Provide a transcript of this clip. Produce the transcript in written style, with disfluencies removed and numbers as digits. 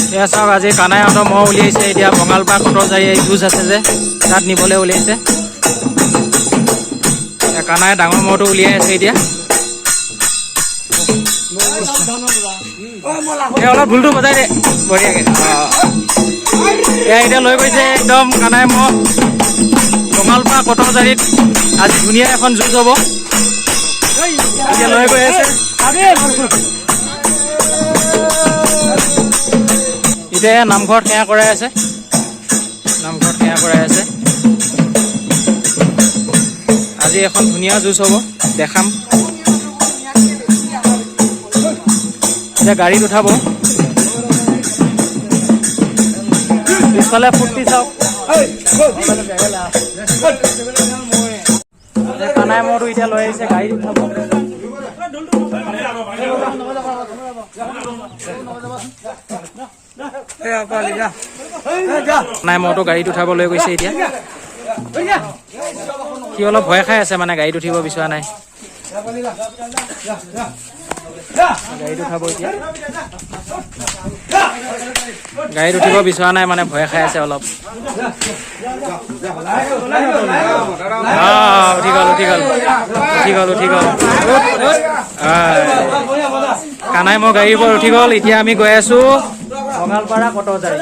এয়া চাওক আজি কানাইহঁতৰ মহ উলিয়াইছে এতিয়া বঙালপাৰা কটৰজাৰী এই যুঁজ আছে যে তাত নিবলৈ উলিয়াইছে কানাই ডাঙৰ মহটো উলিয়াই আছে এতিয়া অলপ ঢোলটো বজাই দে বঢ়িয়াকৈ এয়া এতিয়া লৈ গৈছে একদম কানাই মহ বঙালপাৰা কটৰজাৰীত আজি ধুনীয়া এখন যুঁজ হ'ব এতিয়া লৈ গৈ আছে এতিয়া নামঘৰত সেৱা কৰাই আছে আজি এখন ধুনীয়া যুঁজ হ'ব দেখাম এতিয়া গাড়ীত উঠাব পিছফালে ফূৰ্তি চাওক কানাই মহটো এতিয়া লৈ আহিছে গাড়ীত উঠাব কানাই মহটো গাড়ীত উঠাব লৈ গৈছে এতিয়া সি অলপ ভয় খাই আছে মানে গাড়ীত উঠিব বিচৰা নাই গাড়ীত উঠাব এতিয়া গাড়ীত উঠিব বিচৰা নাই মানে ভয় খাই আছে অলপ উঠি গ'ল কানাই মহ গাড়ীৰ পৰা উঠি গ'ল এতিয়া আমি গৈ আছো বঙালপাৰা কটৰজাৰী